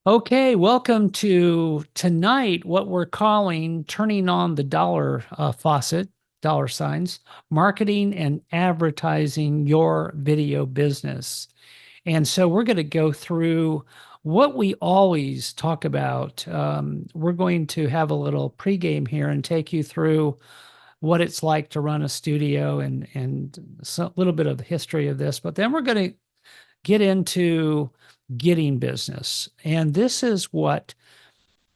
Okay, welcome to tonight, what we're calling turning on the dollar faucet, dollar signs, marketing and advertising your video business. And so we're going to go through what we always talk about. We're going to have a little pregame here and take you through what it's like to run a studio and a little bit of the history of this. But then we're going to get into getting business. And this is what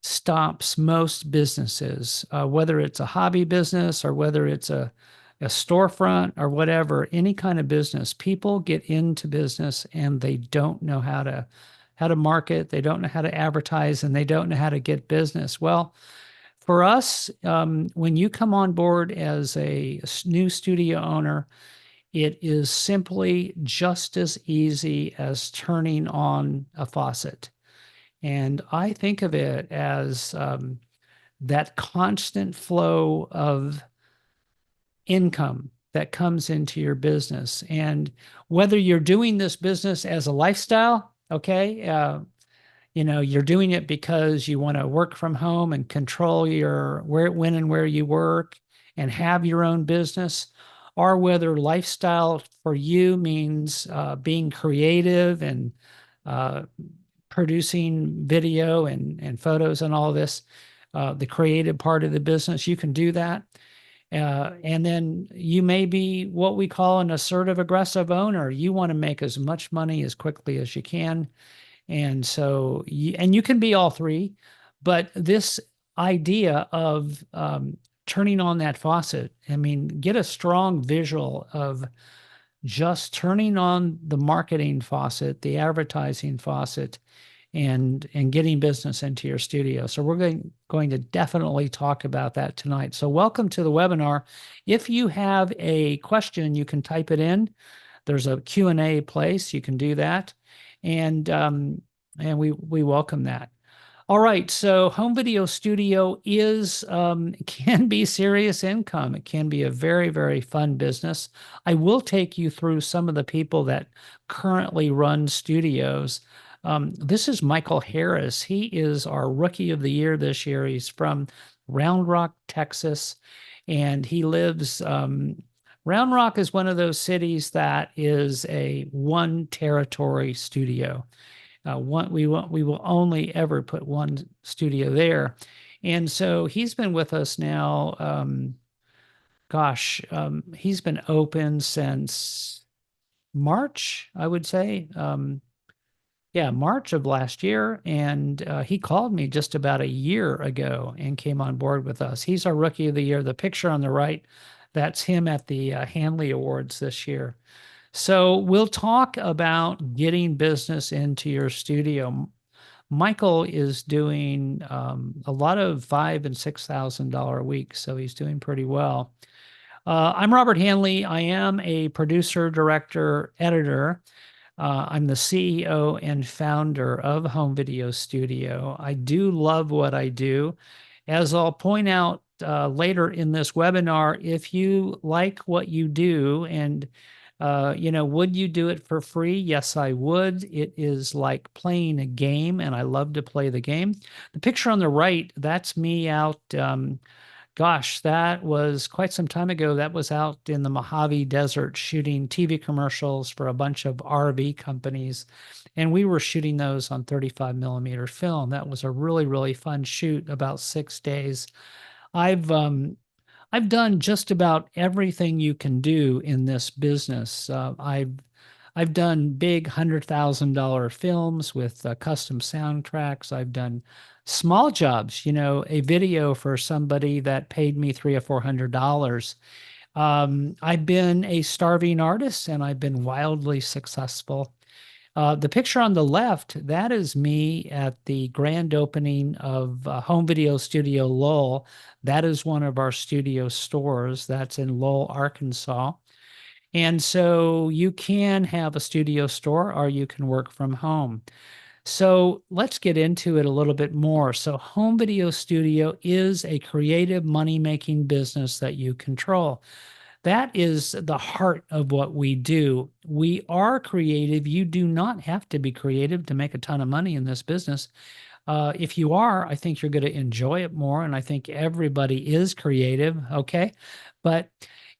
stops most businesses, whether it's a hobby business or whether it's a storefront or whatever, any kind of business. People get into business and they don't know how to market, they don't know how to advertise, and they don't know how to get business. Well, for us, when you come on board as a new studio owner, it is simply just as easy as turning on a faucet. And I think of it as that constant flow of income that comes into your business. And whether you're doing this business as a lifestyle, okay, you're doing it because you want to work from home and control your when and where you work and have your own business, or whether lifestyle for you means being creative and uh, producing video and photos and all this, the creative part of the business, you can do that. And then you may be what we call an assertive aggressive owner. You want to make as much money as quickly as you can. And so, and you can be all three, but this idea of turning on that faucet, I mean, get a strong visual of just turning on the marketing faucet, the advertising faucet, and getting business into your studio. So we're going to definitely talk about that tonight. So welcome to the webinar. If you have a question, you can type it in. There's a Q&A place. You can do that. And we welcome that. All right, so home video studio is can be serious income. It can be a very, very fun business. I will take you through some of the people that currently run studios. This is Michael Harris. He is our Rookie of the Year this year. He's from Round Rock, Texas, and he lives. Round Rock is one of those cities that is a one territory studio. We will only ever put one studio there. And so he's been with us now. He's been open since March, I would say. Yeah, March of last year. And he called me just about a year ago and came on board with us. He's our Rookie of the Year. The picture on the right, that's him at the Hanley Awards this year. So we'll talk about getting business into your studio. Michael is doing a lot of $5,000 and $6,000 a week, so he's doing pretty well. I'm Robert Hanley. I am a producer, director, editor. I'm the CEO and founder of Home Video Studio. I do love what I do. As I'll point out later in this webinar, if you like what you do and would you do it for free? Yes, I would. It is like playing a game, and I love to play the game. The picture on the right, that's me out. Gosh, that was quite some time ago. That was out in the Mojave Desert shooting TV commercials for a bunch of RV companies. And we were shooting those on 35 millimeter film. That was a really, really fun shoot, about 6 days. I've I've done just about everything you can do in this business. I've done big $100,000 films with custom soundtracks. I've done small jobs, a video for somebody that paid me $300 or $400. I've been a starving artist and I've been wildly successful. The picture on the left, that is me at the grand opening of Home Video Studio Lowell. That is one of our studio stores. That's in Lowell, Arkansas. And so you can have a studio store or you can work from home. So let's get into it a little bit more. So Home Video Studio is a creative money-making business that you control. That is the heart of what we do. We are creative. You do not have to be creative to make a ton of money in this business. If you are, I think you're going to enjoy it more, and I think everybody is creative. Okay, but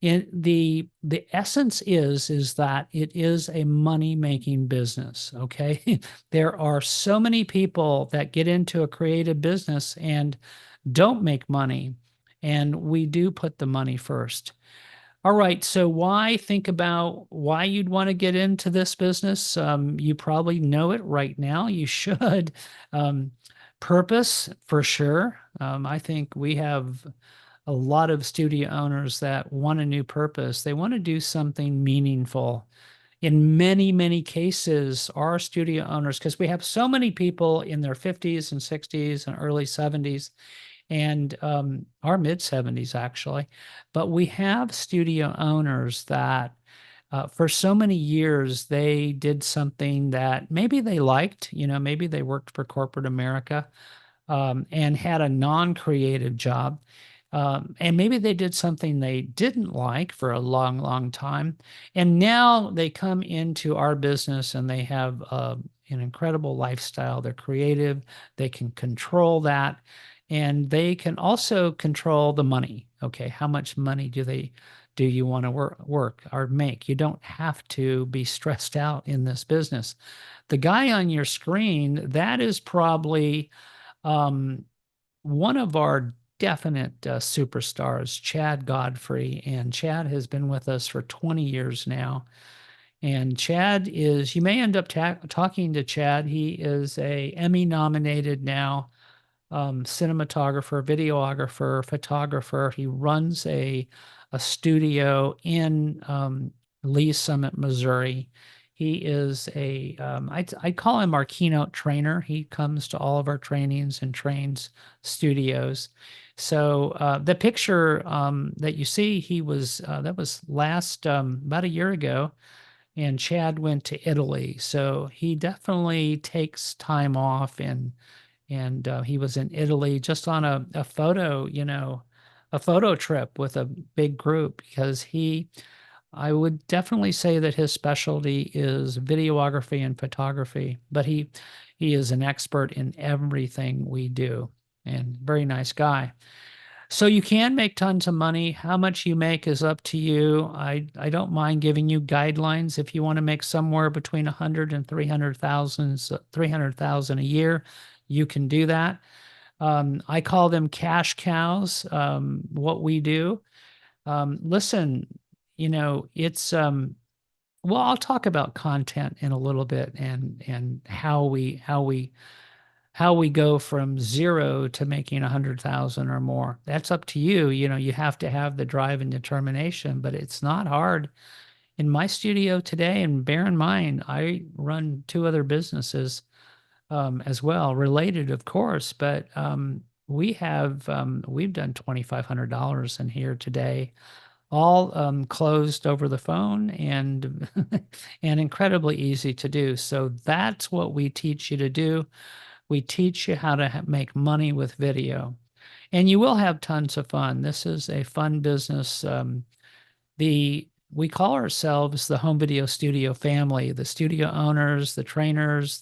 in the essence is that it is a money making business. Okay, there are so many people that get into a creative business and don't make money, and we do put the money first. All right. So why think about why you'd want to get into this business? You probably know it right now. You should. Um, Purpose for sure. I think we have a lot of studio owners that want a new purpose. They want to do something meaningful. In many, many cases, our studio owners, because we have so many people in their 50s and 60s and early 70s and our mid 70s actually. But we have studio owners that for so many years they did something that maybe they liked, maybe they worked for corporate America and had a non-creative job. And maybe they did something they didn't like for a long, long time. And now they come into our business and they have an incredible lifestyle. They're creative, they can control that, and they can also control the money. Okay, how much money do you want to work or make? You don't have to be stressed out in this business. The guy on your screen, that is probably um, one of our definite superstars, Chad Godfrey. And Chad has been with us for 20 years now. And Chad is, you may end up talking to Chad. He is a Emmy nominated now cinematographer, videographer, photographer. He runs a studio in Lee Summit, Missouri. He is I call him our keynote trainer. He comes to all of our trainings and trains studios. So the picture that you see, that was last about a year ago, and Chad went to Italy. So he definitely takes time off, and he was in Italy just on a photo, a photo trip with a big group because I would definitely say that his specialty is videography and photography, but he is an expert in everything we do and very nice guy. So you can make tons of money. How much you make is up to you. I don't mind giving you guidelines. If you want to make somewhere between 100 and 300,000 a year, you can do that. I call them cash cows. What we do. Listen, it's well, I'll talk about content in a little bit and how we go from zero to making 100,000 or more. That's up to you. You have to have the drive and determination, but it's not hard. In my studio today, and bear in mind, I run two other businesses as well, related, of course, but we've done $2,500 in here today, all closed over the phone and and incredibly easy to do. So that's what we teach you to do. We teach you how to make money with video, and you will have tons of fun. This is a fun business. We call ourselves the home video studio family, the studio owners, the trainers,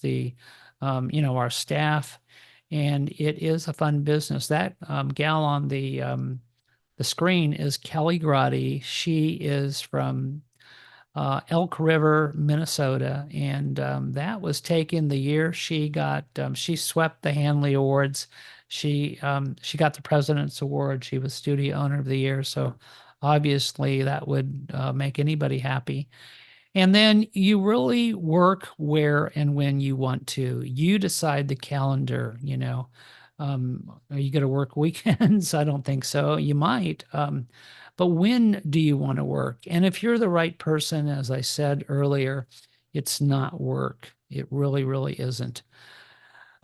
our staff, and it is a fun business. That gal on the screen is Kelly Grotti. She is from Elk River, Minnesota, and that was taken the year she swept the Hanley Awards. She got the President's Award. She was Studio Owner of the Year, so obviously that would make anybody happy. And then you really work where and when you want to. You decide the calendar. Are you going to work weekends? I don't think so. You might. But when do you want to work? And if you're the right person, as I said earlier, it's not work. It really, really isn't.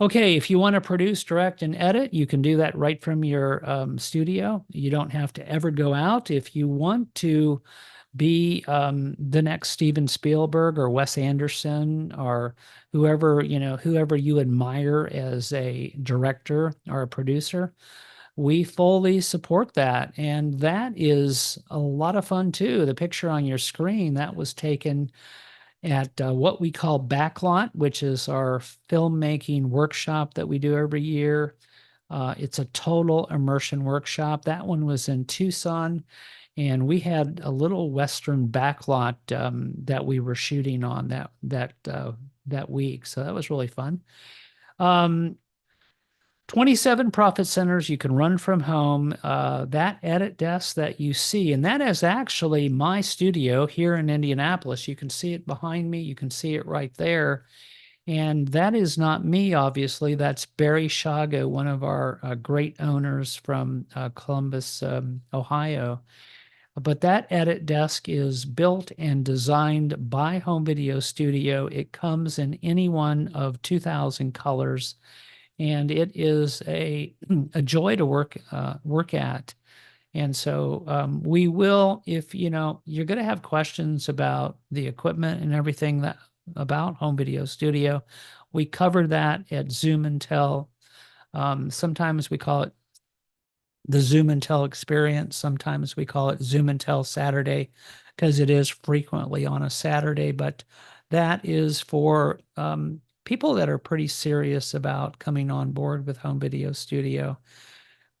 Okay, if you want to produce, direct, and edit, you can do that right from your studio. You don't have to ever go out. If you want to be the next Steven Spielberg or Wes Anderson or whoever you admire as a director or a producer, we fully support that. And that is a lot of fun too. The picture on your screen, that was taken at what we call Backlot, which is our filmmaking workshop that we do every year. It's a total immersion workshop. That one was in Tucson, and we had a little Western backlot that we were shooting on that week. So that was really fun. Um, 27 profit centers you can run from home. That edit desk that you see, and that is actually my studio here in Indianapolis. You can see it behind me. You can see it right there. And that is not me, obviously. That's Barry Shago, one of our great owners from Columbus, Ohio. But that edit desk is built and designed by Home Video Studio. It comes in any one of 2,000 colors, and it is a joy to work at. And so we will, if you're going to have questions about the equipment and everything that about Home Video Studio, we cover that at Zoom and Tell. Sometimes we call it the Zoom and Tell experience. Sometimes we call it Zoom and Tell Saturday because it is frequently on a Saturday. But that is for people that are pretty serious about coming on board with Home Video Studio.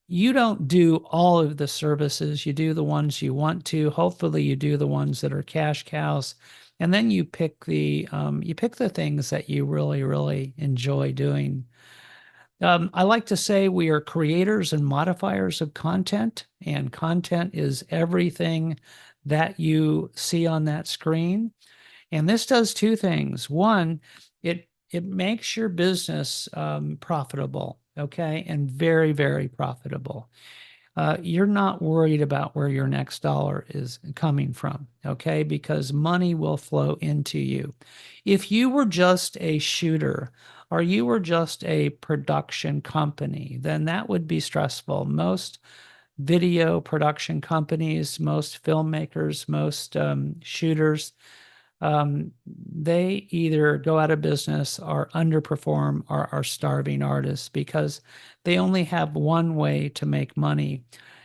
You don't do all of the services. You do the ones you want to. Hopefully, you do the ones that are cash cows, and then you pick the things that you really, really enjoy doing. I like to say we are creators and modifiers of content, and content is everything that you see on that screen. And this does two things. One, it makes your business profitable, okay, and very, very profitable. You're not worried about where your next dollar is coming from, okay, because money will flow into you. If you were just a shooter or you were just a production company, then that would be stressful. Most video production companies, most filmmakers, most shooters, they either go out of business or underperform or are starving artists because they only have one way to make money.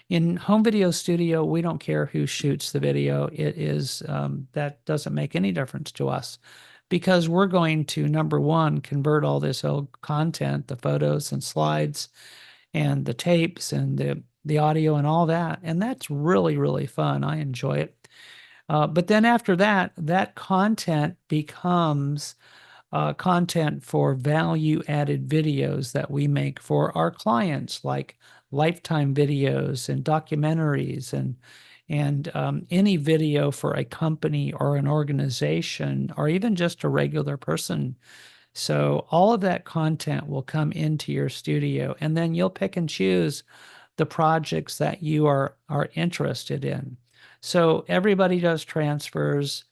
In Home Video Studio, we don't care who shoots the video. It is that doesn't make any difference to us because we're going to, number one, convert all this old content, the photos and slides and the tapes and the audio and all that. And that's really, really fun. I enjoy it. But then after that, that content becomes content for value-added videos that we make for our clients, like lifetime videos and documentaries and any video for a company or an organization or even just a regular person. So all of that content will come into your studio, and then you'll pick and choose the projects that you are interested in. So everybody does transfers.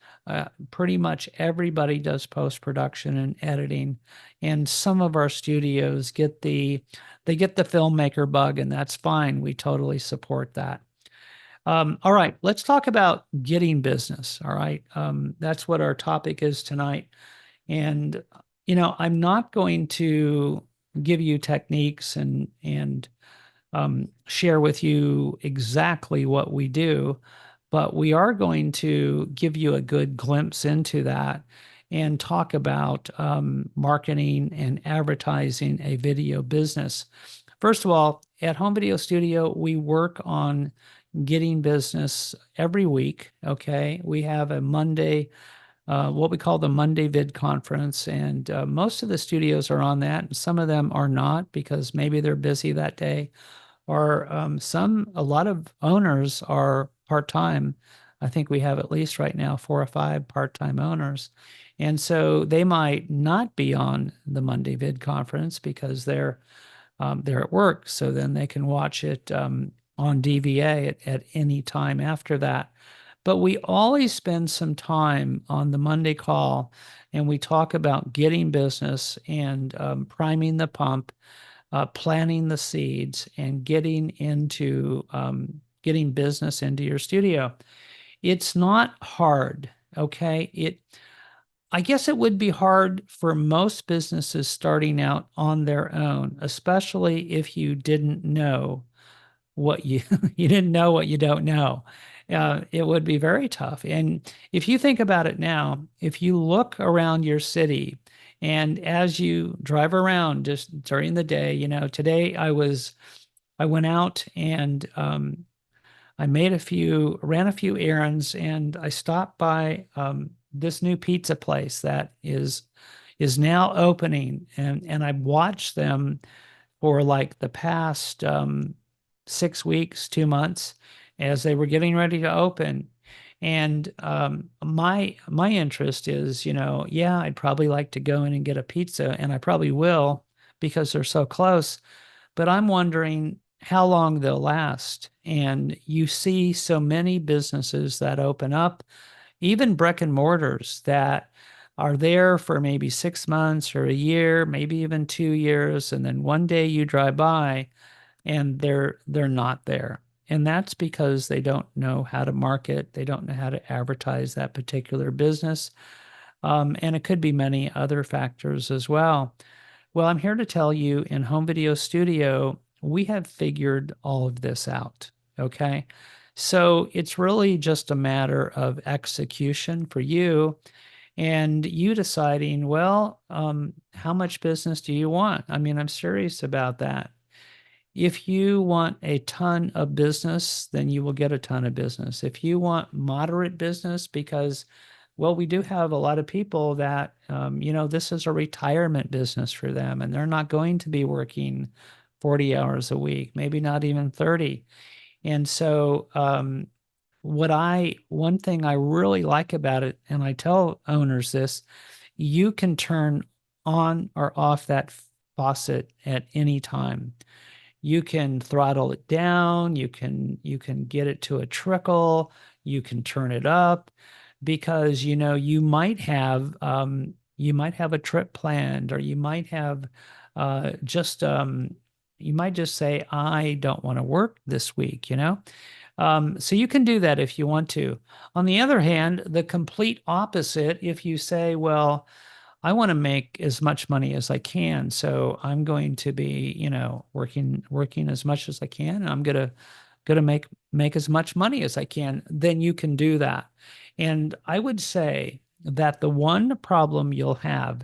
Pretty much everybody does post-production and editing, and some of our studios get the filmmaker bug, and that's fine. We totally support that. All right, let's talk about getting business. All right, that's what our topic is tonight. And I'm not going to give you techniques and share with you exactly what we do, but we are going to give you a good glimpse into that and talk about marketing and advertising a video business. First of all, at Home Video Studio, we work on getting business every week. Okay, we have a Monday, what we call the Monday Vid Conference, and most of the studios are on that, and some of them are not because maybe they're busy that day, or a lot of owners are part-time. I think we have at least right now 4 or 5 part-time owners, and so they might not be on the Monday Vid Conference because they're at work, so then they can watch it on DVA at any time after that. But we always spend some time on the Monday call, and we talk about getting business and priming the pump, planting the seeds, and getting business into your studio. It's not hard, okay? I guess it would be hard for most businesses starting out on their own, especially if you didn't know what you you didn't know what you don't know. It would be very tough. And if you think about it now, if you look around your city and as you drive around just during the day, today I went out and I ran a few errands, and I stopped by this new pizza place that is now opening, and I watched them for like the past 6 weeks, 2 months, as they were getting ready to open. And my interest is, yeah, I'd probably like to go in and get a pizza, and I probably will because they're so close. But I'm wondering how long they'll last. And you see so many businesses that open up, even brick and mortars that are there for maybe 6 months or a year, maybe even 2 years, and then one day you drive by and they're not there. And that's because they don't know how to market, they don't know how to advertise that particular business. And it could be many other factors as well. Well, I'm here to tell you in Home Video Studio, we have figured all of this out. Okay. So it's really just a matter of execution for you and you deciding, well, how much business do you want? I mean, I'm serious about that. If you want a ton of business, then you will get a ton of business. If you want moderate business, because, well, we do have a lot of people that, this is a retirement business for them, and they're not going to be working 40 hours a week, maybe not even 30. And so, one thing I really like about it, and I tell owners this, you can turn on or off that faucet at any time. You can throttle it down, you can get it to a trickle, you can turn it up, because you might have a trip planned, or just you might just say, I don't want to work this week. So you can do that if you want to. On the other hand, the complete opposite, if you say, well, I want to make as much money as I can, so I'm going to be, working as much as I can, and I'm gonna make as much money as I can, then you can do that. And I would say that the one problem you'll have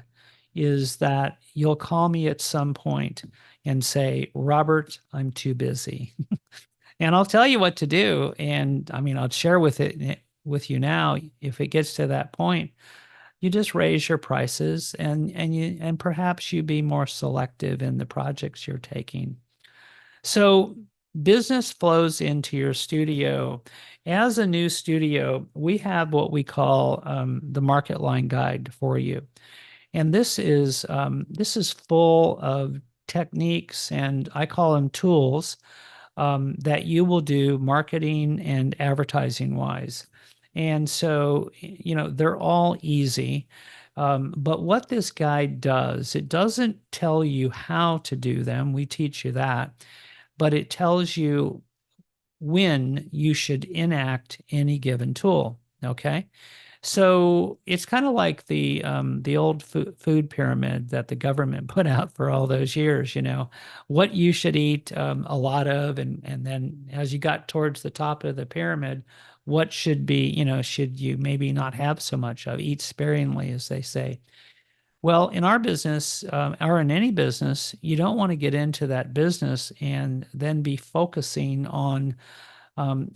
is that you'll call me at some point and say, Robert, I'm too busy. And I'll tell you what to do. And I mean, I'll share with you now. If it gets to that point, you just raise your prices, and perhaps you be more selective in the projects you're taking. So business flows into your studio. As a new studio, we have what we call the market line guide for you. And this is full of techniques, and I call them tools, that you will do marketing and advertising wise. And so, they're all easy. But what this guide does, it doesn't tell you how to do them. We teach you that, but it tells you when you should enact any given tool. Okay. So it's kind of like the old food pyramid that the government put out for all those years, what you should eat a lot of, and then as you got towards the top of the pyramid, what should be, should you maybe not have so much of, eat sparingly, as they say. Well, in our business, or in any business, you don't want to get into that business and then be focusing on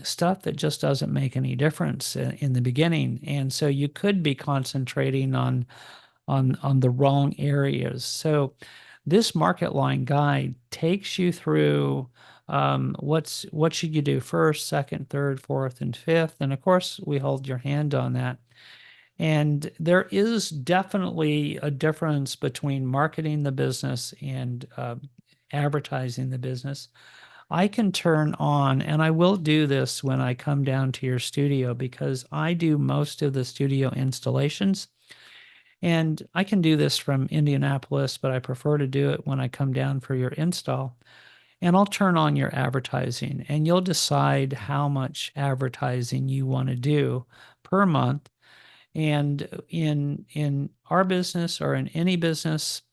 stuff that just doesn't make any difference in the beginning. And so you could be concentrating on the wrong areas. So this market line guide takes you through what should you do first, second, third, fourth, and fifth. And of course, we hold your hand on that. And there is definitely a difference between marketing the business and advertising the business. I can turn on, and I will do this when I come down to your studio, because I do most of the studio installations. And I can do this from Indianapolis, but I prefer to do it when I come down for your install. And I'll turn on your advertising, and you'll decide how much advertising you want to do per month. And in our business, or in any business,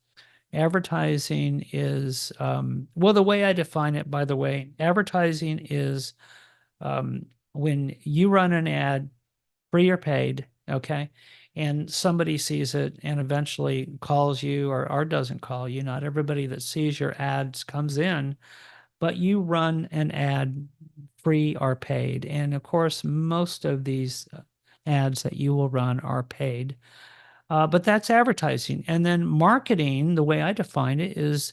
Advertising is, well, the way I define it, by the way, advertising is when you run an ad, free or paid, okay, and somebody sees it and eventually calls you or doesn't call you. Not everybody that sees your ads comes in, but you run an ad free or paid. And of course, most of these ads that you will run are paid. But that's advertising. And then marketing, the way I define it is,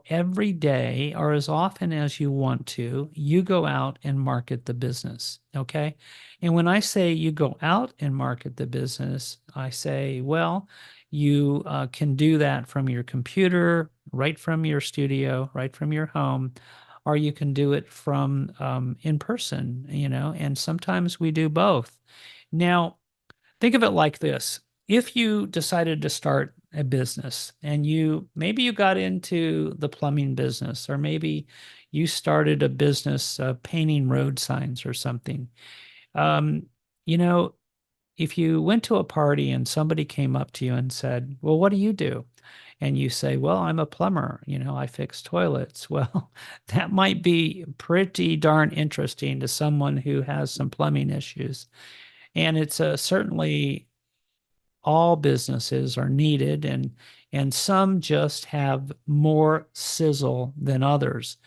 every day or as often as you want to, you go out and market the business. Okay. And when I say you go out and market the business, I say, well, you can do that from your computer, right from your studio, right from your home, or you can do it from in person, and sometimes we do both. Now, think of it like this. If you decided to start a business and maybe you got into the plumbing business, or maybe you started a business painting road signs or something, um, you know, if you went to a party and somebody came up to you and said, well, what do you do? And you say, well, I'm a plumber, I fix toilets. Well, that might be pretty darn interesting to someone who has some plumbing issues. And it's certainly all businesses are needed, and some just have more sizzle than others.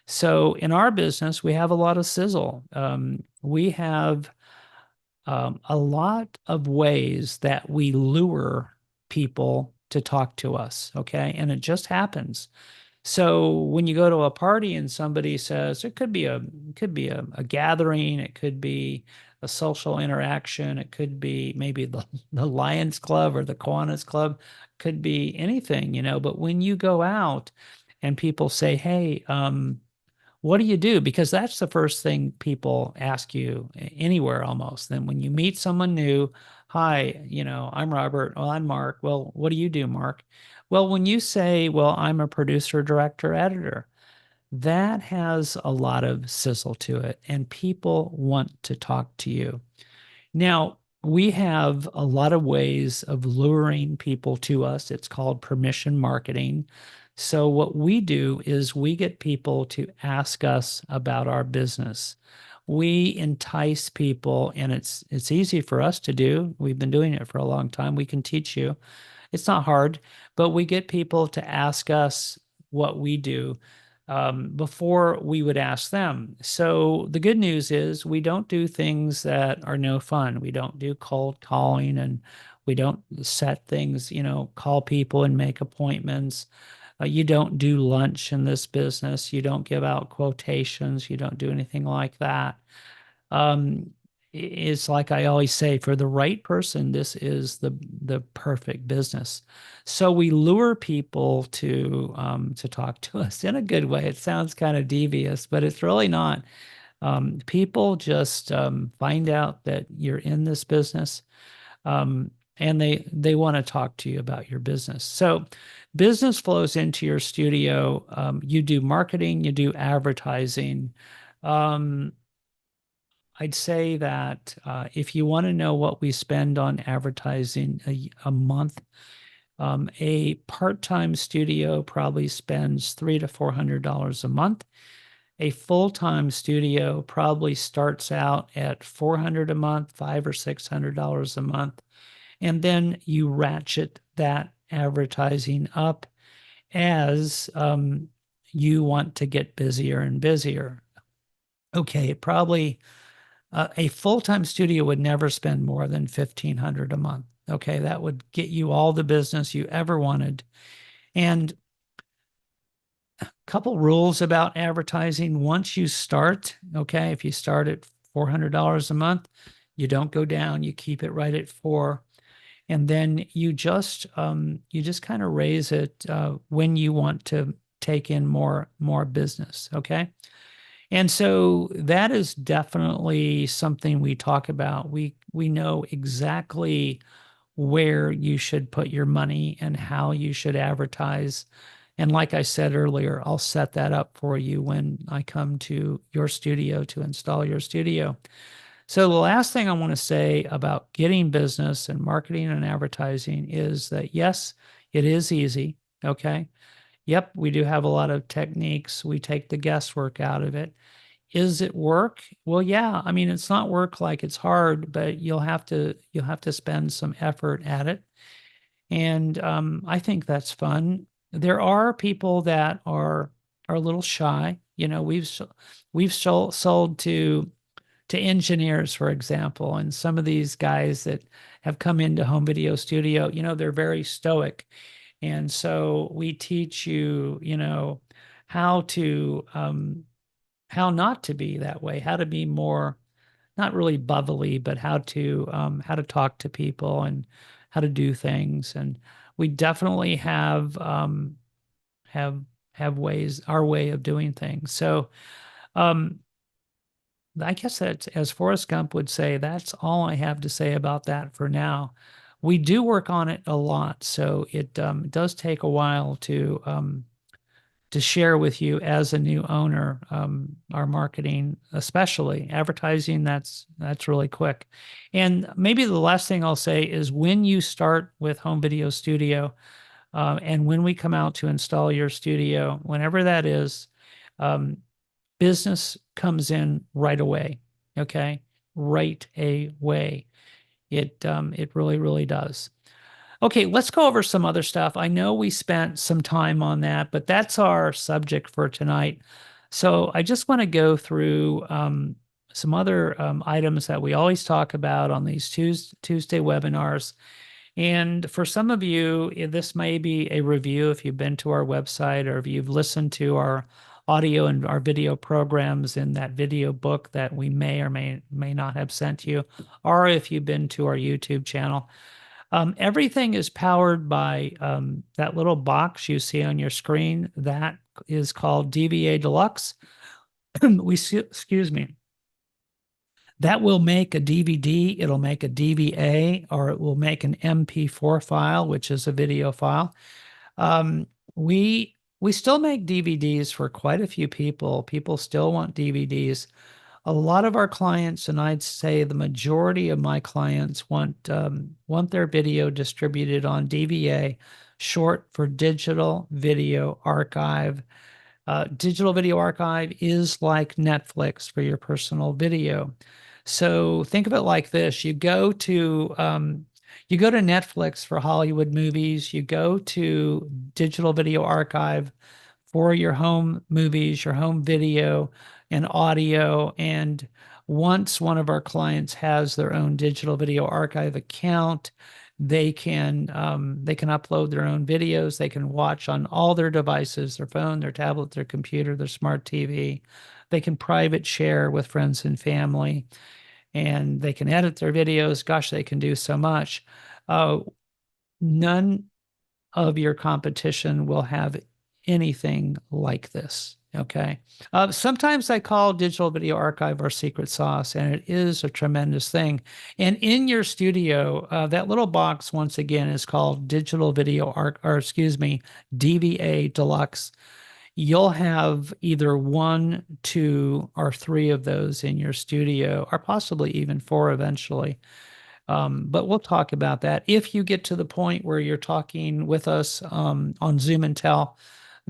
So in our business, we have a lot of sizzle. We have a lot of ways that we lure people to talk to us. Okay. And it just happens. So when you go to a party and somebody says it could be a gathering, it could be a social interaction, it could be maybe the Lions Club or the Kiwanis Club, could be anything, but when you go out and people say, hey, what do you do? Because that's the first thing people ask you anywhere almost. Then when you meet someone new, hi, I'm Robert. Well, I'm Mark. Well, what do you do, Mark? Well, when you say, well, I'm a producer, director, editor, that has a lot of sizzle to it, and people want to talk to you. Now, we have a lot of ways of luring people to us. It's called permission marketing. So, what we do is we get people to ask us about our business. We entice people, and it's easy for us to do. We've been doing it for a long time. We can teach you. It's not hard, but we get people to ask us what we do before we would ask them. So the good news is we don't do things that are no fun. We don't do cold calling, and we don't set things, call people and make appointments. You don't do lunch in this business. You don't give out quotations. You don't do anything like that. Um, it's like I always say, for the right person, this is the perfect business. So we lure people to talk to us in a good way. It sounds kind of devious, but it's really not. People just find out that you're in this business, and they want to talk to you about your business. So business flows into your studio. You do marketing, you do advertising. Um, I'd say that if you want to know what we spend on advertising a month, a part-time studio probably spends $300 to $400 a month. A full-time studio probably starts out at $400 a month, $500 or $600 a month, and then you ratchet that advertising up as you want to get busier and busier. Okay, probably a full-time studio would never spend more than $1,500 a month. Okay, that would get you all the business you ever wanted. And a couple rules about advertising. Once you start, okay, if you start at $400 a month, you don't go down. You keep it right at four, and then you just kind of raise it when you want to take in more business. Okay. And so that is definitely something we talk about. We know exactly where you should put your money and how you should advertise. And like I said earlier, I'll set that up for you when I come to your studio to install your studio. So the last thing I want to say about getting business and marketing and advertising is that yes, it is easy. Okay. Yep, we do have a lot of techniques. We take the guesswork out of it. Is it work? Well, yeah. I mean, it's not work like it's hard, but you'll have to spend some effort at it. And I think that's fun. There are people that are a little shy. You know, we've sold to engineers, for example, and some of these guys that have come into home video studio, you know, they're very stoic. And so we teach you, you know, how to how not to be that way, how to be more not really bubbly, but how to talk to people and how to do things. And we definitely have have ways our way of doing things. So um, I guess that's as Forrest Gump would say, that's all I have to say about that for now. We do work on it a lot, so it does take a while to share with you as a new owner, our marketing, especially advertising. That's really quick. And maybe the last thing I'll say is when you start with Home Video Studio, and when we come out to install your studio, whenever that is, um, business comes in right away. Okay, right away. It really really does. Okay, let's go over some other stuff. I know we spent some time on that, but that's our subject for tonight. So I just want to go through some other items that we always talk about on these Tuesday webinars. And for some of you, this may be a review if you've been to our website or if you've listened to our audio and our video programs in that video book that we may or may not have sent you, or if you've been to our YouTube channel. Everything is powered by that little box you see on your screen. That is called DVA Deluxe. Excuse me. That will make a DVD, it'll make a DVA, or it will make an MP4 file, which is a video file. Um, we still make DVDs for quite a few people. People still want DVDs. A lot of our clients, and I'd say the majority of my clients want their video distributed on DVA, short for digital video archive. Digital video archive is like Netflix for your personal video. So think of it like this: you go to Netflix for Hollywood movies, you go to digital video archive for your home movies, your home video and audio. And once one of our clients has their own digital video archive account, they can upload their own videos. They can watch on all their devices, their phone, their tablet, their computer, their smart TV. They can private share with friends and family, and they can edit their videos. Gosh, they can do so much. Uh, None of your competition will have anything like this. Okay. Sometimes I call digital video archive our secret sauce, and it is a tremendous thing. And in your studio, that little box, once again, is called digital video arc, or excuse me, DVA Deluxe. You'll have either one, two, or three of those in your studio, or possibly even four eventually. But we'll talk about that. If you get to the point where you're talking with us on Zoom and Tell,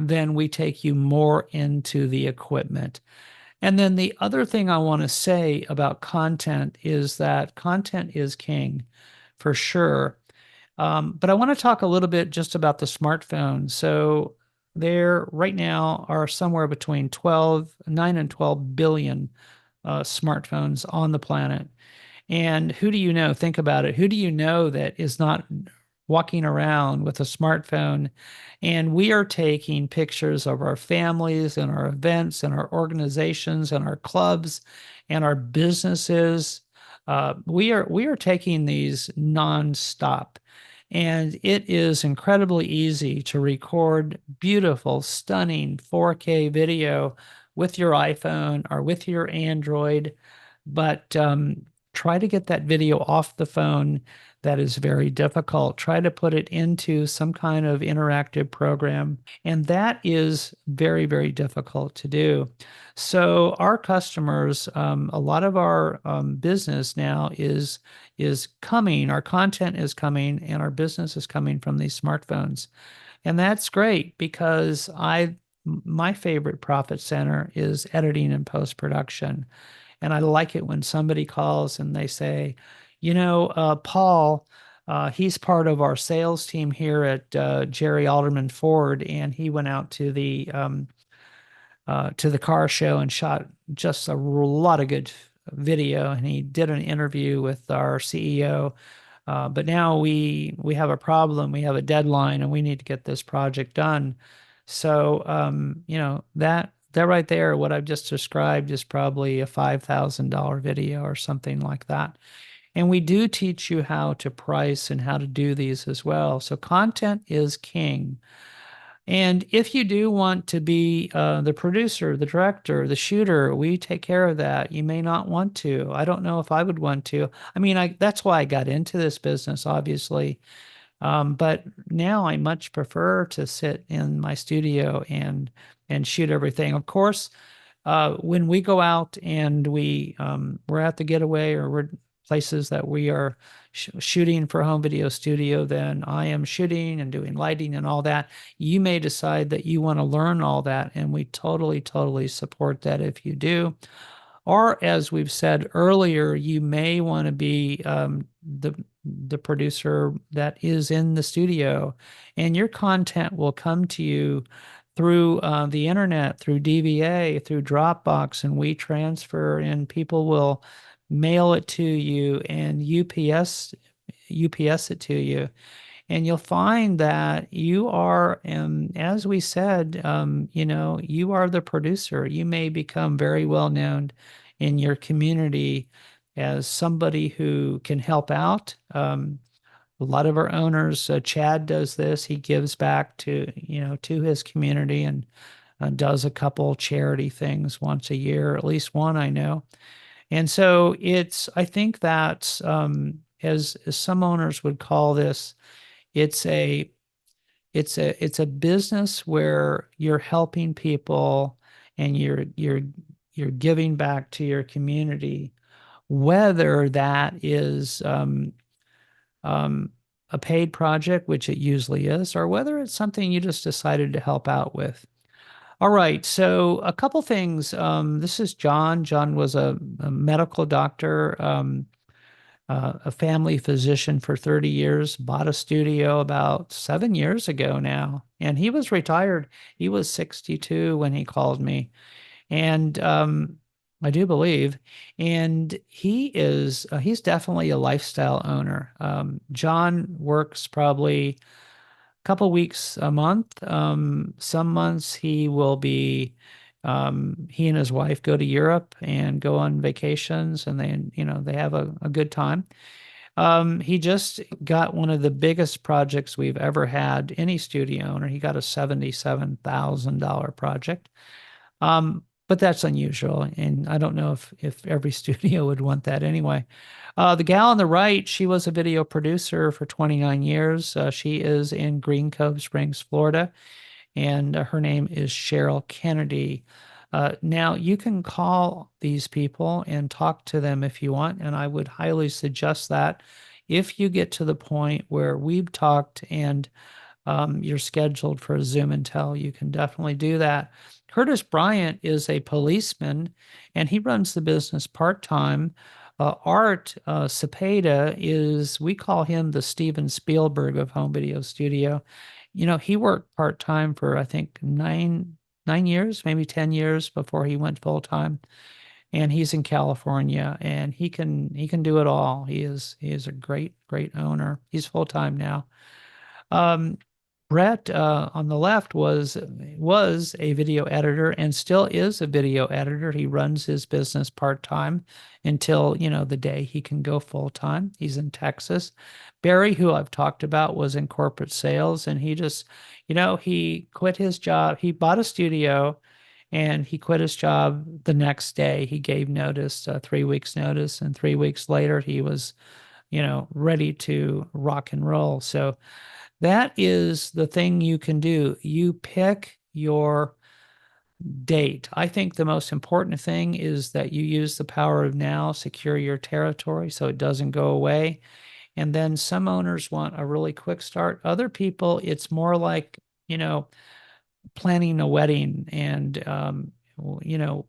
then we take you more into the equipment. And then the other thing I want to say about content is that content is king for sure. But I want to talk a little bit just about the smartphone. So there right now are somewhere between 9 and 12 billion smartphones on the planet. And who do you know? Think about it. Who do you know that is not walking around with a smartphone? And we are taking pictures of our families and our events and our organizations and our clubs and our businesses. We are taking these nonstop. And it is incredibly easy to record beautiful, stunning 4K video with your iPhone or with your Android. But try to get that video off the phone. That is very difficult. Try to put it into some kind of interactive program, and that is very, very difficult to do. So our customers, a lot of our business now is coming, our content is coming, and our business is coming from these smartphones. And that's great because my favorite profit center is editing and post-production. And I like it when somebody calls and they say, Paul, he's part of our sales team here at Jerry Alderman Ford, and he went out to the car show and shot just a lot of good video. And he did an interview with our CEO. But now we have a problem. We have a deadline, and we need to get this project done. So, that right there, what I've just described, is probably a $5,000 video or something like that. And we do teach you how to price and how to do these as well. So content is king. And if you do want to be the producer, the director, the shooter, we take care of that. You may not want to. I don't know if I would want to. I mean, that's why I got into this business, obviously. But now I much prefer to sit in my studio and shoot everything. Of course, when we go out and we're at the getaway, or we're places that we are shooting for home video studio, then I am shooting and doing lighting and all that. You may decide that you want to learn all that, and we totally, totally support that if you do. Or, as we've said earlier, you may want to be the producer that is in the studio, and your content will come to you through the internet, through DVA, through Dropbox, and WeTransfer, and people will mail it to you and UPS it to you. And you'll find that you are, as we said, you are the producer. You may become very well known in your community as somebody who can help out. A lot of our owners, Chad does this. He gives back to his community, and does a couple charity things once a year, at least one I know. And so I think that, as some owners would call this, it's a it's a business where you're helping people, and you're giving back to your community, whether that is a paid project, which it usually is, or whether it's something you just decided to help out with. All right, so a couple things. This is John. John was a medical doctor, a family physician for 30 years, bought a studio about 7 years ago now, and he was retired. He was 62 when he called me, and I do believe, and he's definitely a lifestyle owner. John works probably couple weeks a month. Some months he will be, he and his wife go to Europe and go on vacations, and they have a good time. He just got one of the biggest projects we've ever had, any studio owner. He got a $77,000 project. But that's unusual, and I don't know if every studio would want that anyway. The gal on the right, she was a video producer for 29 years. She is in Green Cove Springs, Florida, and her name is Cheryl Kennedy. Now, you can call these people and talk to them if you want, and I would highly suggest that. If you get to the point where we've talked and you're scheduled for a Zoom and Tell, you can definitely do that. Curtis Bryant is a policeman, and he runs the business part-time. Art Cepeda we call him the Steven Spielberg of home video studio. He worked part-time for, I think, 9 years, maybe 10 years before he went full-time. And he's in California, and he can do it all. He is a great, great owner. He's full-time now. Brett on the left was a video editor and still is a video editor. He runs his business part-time until, the day he can go full-time. He's in Texas. Barry, who I've talked about, was in corporate sales, and he just, he quit his job. He bought a studio, and he quit his job the next day. He gave notice, 3 weeks notice, and 3 weeks later he was, ready to rock and roll. So that is the thing you can do. You pick your date. I think the most important thing is that you use the power of now, secure your territory so it doesn't go away. And then some owners want a really quick start. Other people, it's more like planning a wedding, and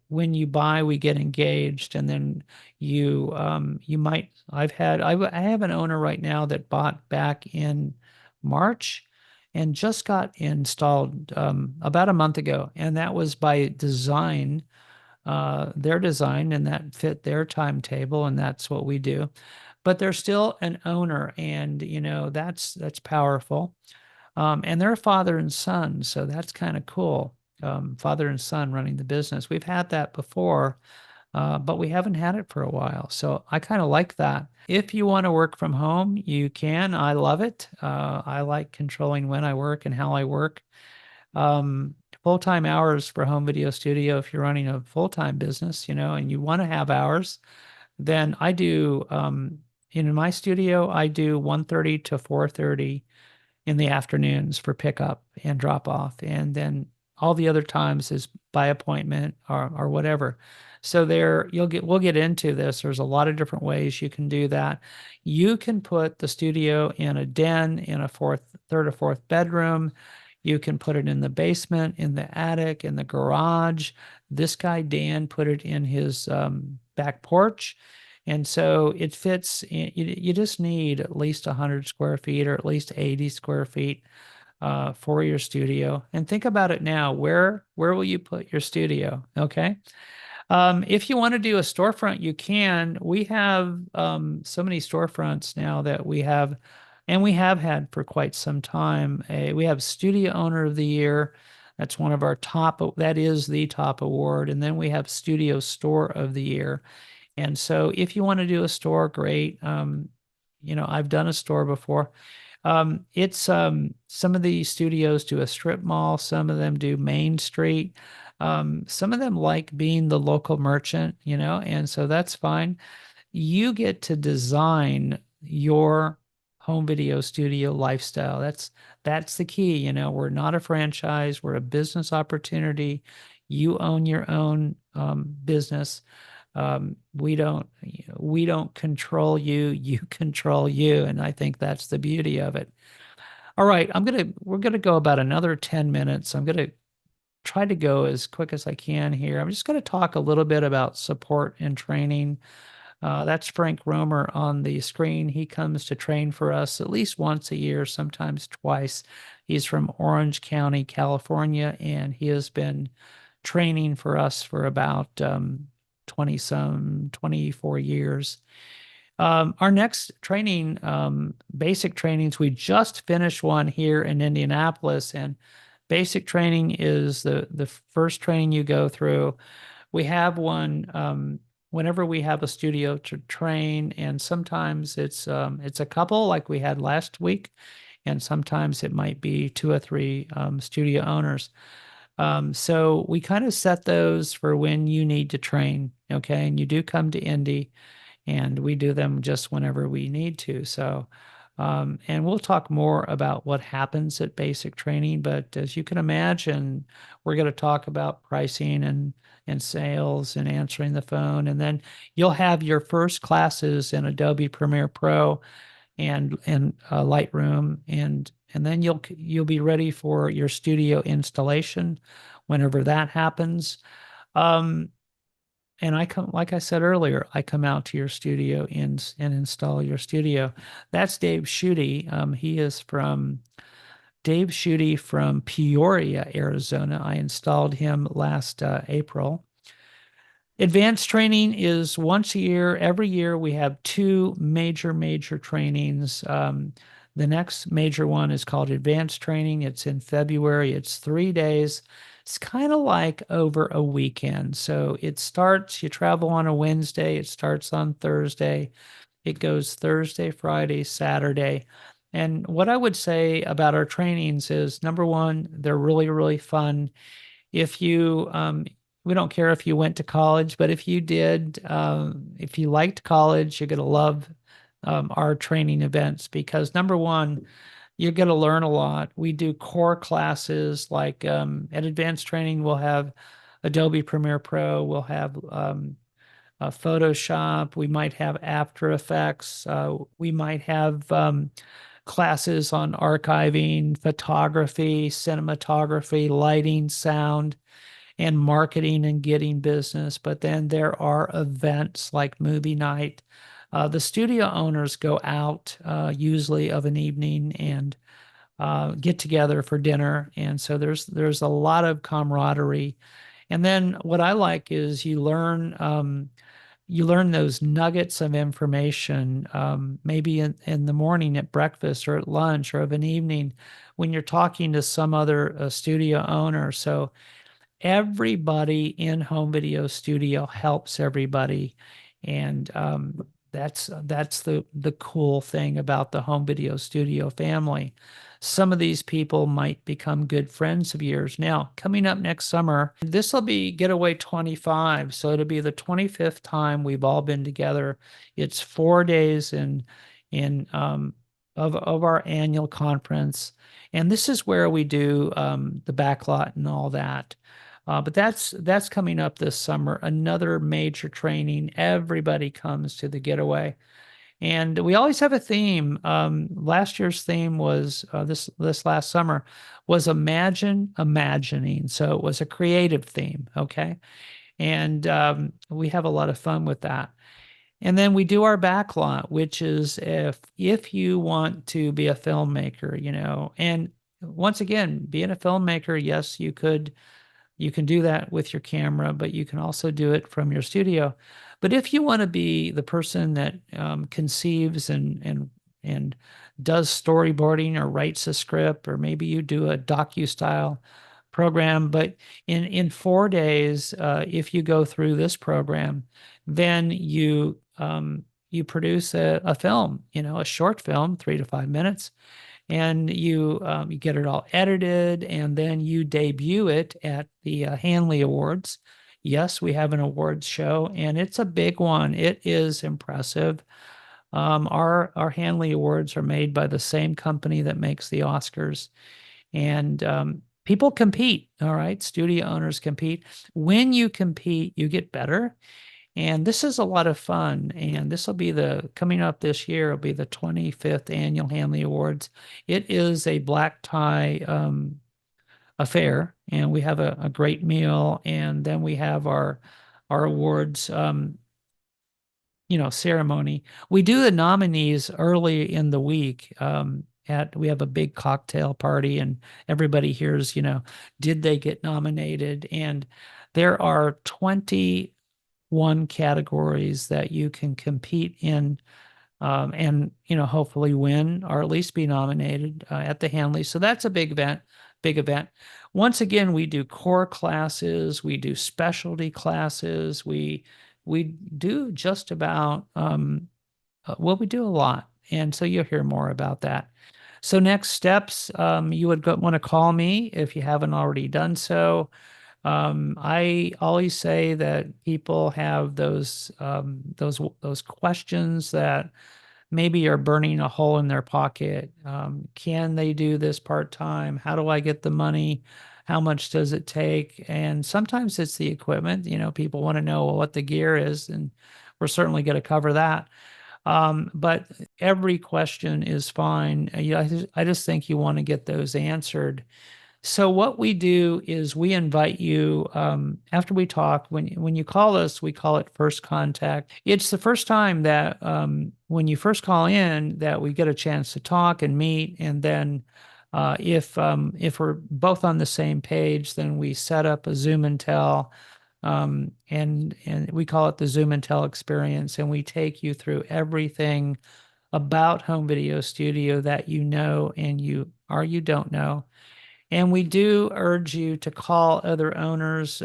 when you buy, we get engaged, and then you might I have an owner right now that bought back in March and just got installed about a month ago, and that was by design, their design, and that fit their timetable, and that's what we do. But they're still an owner, and that's powerful. And they're father and son, so that's kind of cool. Father and son running the business. We've had that before, but we haven't had it for a while. So I kind of like that. If you want to work from home, you can. I love it. I like controlling when I work and how I work. Full-time hours for home video studio, if you're running a full-time business, and you want to have hours, then I do, in my studio, I do 1:30 to 4:30 in the afternoons for pickup and drop off. And then all the other times is by appointment or whatever. So we'll get into this. There's a lot of different ways you can do that. You can put the studio in a den, in a third or fourth bedroom. You can put it in the basement, in the attic, in the garage. This guy, Dan, put it in his back porch. And so it fits, you just need at least 100 square feet or at least 80 square feet for your studio. And think about it now. Where will you put your studio? Okay. If you want to do a storefront, you can. We have so many storefronts now that we have, and we have had for quite some time. We have Studio Owner of the Year. That's one of our top, that is the top award. And then we have Studio Store of the Year. And so if you want to do a store, great. I've done a store before. It's some of the studios do a strip mall, some of them do Main Street. Some of them like being the local merchant, and so that's fine. You get to design your home video studio lifestyle. That's the key. We're not a franchise, we're a business opportunity. You own your own business. We don't control you, you control you. And I think that's the beauty of it. All right, we're gonna go about another 10 minutes. I'm gonna try to go as quick as I can here. I'm just gonna talk a little bit about support and training. That's Frank Romer on the screen. He comes to train for us at least once a year, sometimes twice. He's from Orange County, California, and he has been training for us for about 24 years. Our next training, basic trainings, we just finished one here in Indianapolis, and basic training is the first training you go through. We have one whenever we have a studio to train, and sometimes it's a couple like we had last week, and sometimes it might be 2 or 3 studio owners. So we kind of set those for when you need to train, okay? And you do come to Indy, and we do them just whenever we need to. So, and we'll talk more about what happens at basic training. But as you can imagine, we're going to talk about pricing and sales and answering the phone. And then you'll have your first classes in Adobe Premiere Pro and Lightroom, and then you'll be ready for your studio installation whenever that happens. And like I said earlier, I come out to your studio and install your studio. That's Dave Schutte. He is from Dave Schutte from Peoria, Arizona. I installed him last April. Advanced training is once a year. Every year we have 2 major trainings. The next major one is called advanced training. It's in February. It's 3 days. It's kind of like over a weekend. So you travel on a Wednesday. It starts on Thursday. It goes Thursday, Friday, Saturday. And what I would say about our trainings is, number one, they're really, really fun. If you, we don't care if you went to college, but if you did, if you liked college, you're going to love our training events, because number one, you're going to learn a lot. We do core classes like at advanced training, we'll have Adobe Premiere Pro, we'll have Photoshop, we might have After Effects, we might have classes on archiving, photography, cinematography, lighting, sound, and marketing and getting business. But then there are events like movie night. The studio owners go out usually of an evening and get together for dinner, and so there's a lot of camaraderie. And then what I like is you learn those nuggets of information, maybe in the morning at breakfast or at lunch or of an evening when you're talking to some other studio owner. So everybody in home video studio helps everybody, and that's the cool thing about the home video studio family. Some of these people might become good friends of yours. Now, coming up next summer, this will be Getaway 25, so it'll be the 25th time we've all been together. It's 4 days of our annual conference, and this is where we do the backlot and all that. But that's coming up this summer. Another major training. Everybody comes to the Getaway, and we always have a theme. Last year's theme was this last summer was Imagine Imagining. So it was a creative theme. Okay, and we have a lot of fun with that. And then we do our backlot, which is if you want to be a filmmaker, and once again, being a filmmaker, yes, you can do that with your camera, but you can also do it from your studio. But if you want to be the person that conceives and does storyboarding or writes a script, or maybe you do a docu-style program, but in 4 days, if you go through this program, then you produce a film, a short film, 3 to 5 minutes, and you get it all edited, and then you debut it at the Hanley Awards. Yes, we have an awards show, and it's a big one. It is impressive. Our Hanley Awards are made by the same company that makes the Oscars, and people compete. All right, studio owners compete. When you compete, you get better. And this is a lot of fun. And this will be coming up this year, will be the 25th annual Hanley Awards. It is a black tie affair, and we have a great meal. And then we have our awards, ceremony. We do the nominees early in the week. We have a big cocktail party, and everybody hears, did they get nominated? And there are 21 categories that you can compete in, and hopefully win or at least be nominated at the Hanley. So that's a big event. Big event. Once again, we do core classes, we do specialty classes, we do just about we do a lot, and so you'll hear more about that. So next steps, you would want to call me if you haven't already done so. I always say that people have those questions that maybe are burning a hole in their pocket. Can they do this part-time? How do I get the money? How much does it take? And sometimes it's the equipment. People want to know what the gear is, and we're certainly going to cover that. But every question is fine. I just think you want to get those answered. So what we do is we invite you, after we talk, when you call us, we call it first contact. It's the first time that when you first call in that we get a chance to talk and meet, and then if we're both on the same page, then we set up a Zoom and Tell, and we call it the Zoom and Tell experience, and we take you through everything about home video studio that you know and you don't know. And we do urge you to call other owners.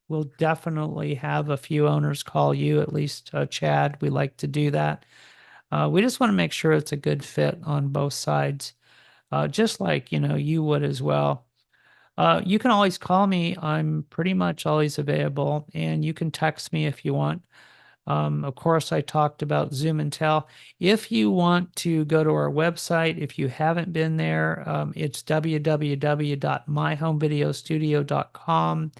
We'll definitely have a few owners call you, at least Chad. We like to do that. We just want to make sure it's a good fit on both sides, just like, you would as well. You can always call me. I'm pretty much always available, and you can text me if you want. Of course, I talked about Zoom and Tell. If you want to go to our website, if you haven't been there, it's www.myhomevideostudio.com.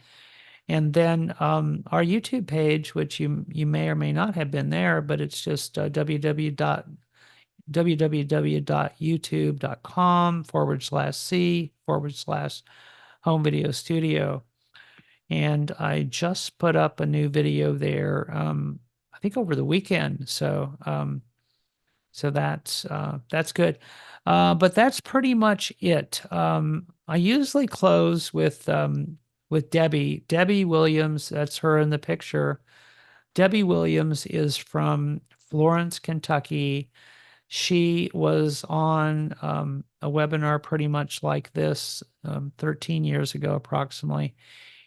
And then our YouTube page, which you may or may not have been there, but it's just www.youtube.com/C/home video studio. And I just put up a new video there, I think over the weekend. So that's good. But that's pretty much it. I usually close with Debbie. Debbie Williams, that's her in the picture. Debbie Williams is from Florence, Kentucky. She was on a webinar pretty much like this 13 years ago, approximately.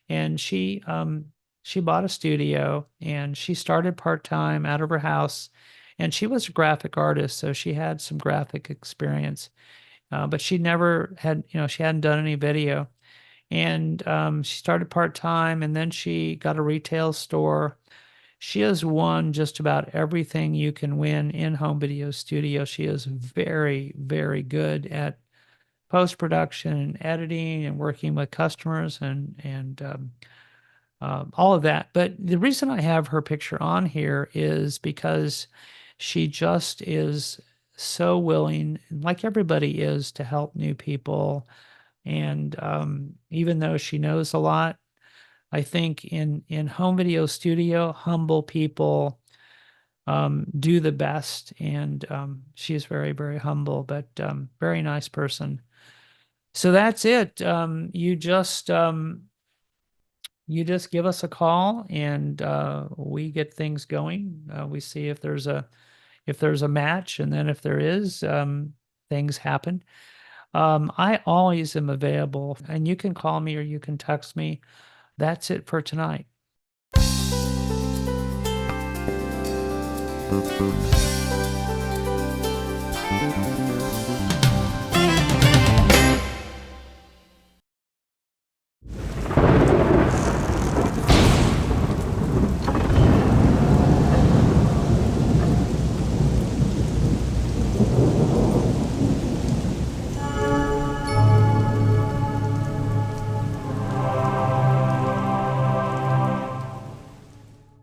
And she bought a studio and she started part-time out of her house. And she was a graphic artist, so she had some graphic experience. But she never had, she hadn't done any video. And she started part-time and then she got a retail store. She has won just about everything you can win in home video studio. She is very, very good at post-production and editing and working with customers and all of that. But the reason I have her picture on here is because she just is so willing, like everybody is, to help new people. And even though she knows a lot, I think in home video studio, humble people do the best. And she's very, very humble, but very nice person. So that's it. You just give us a call and we get things going. We see if there's a match, and then if there is, things happen. I always am available, and you can call me or you can text me. That's it for tonight.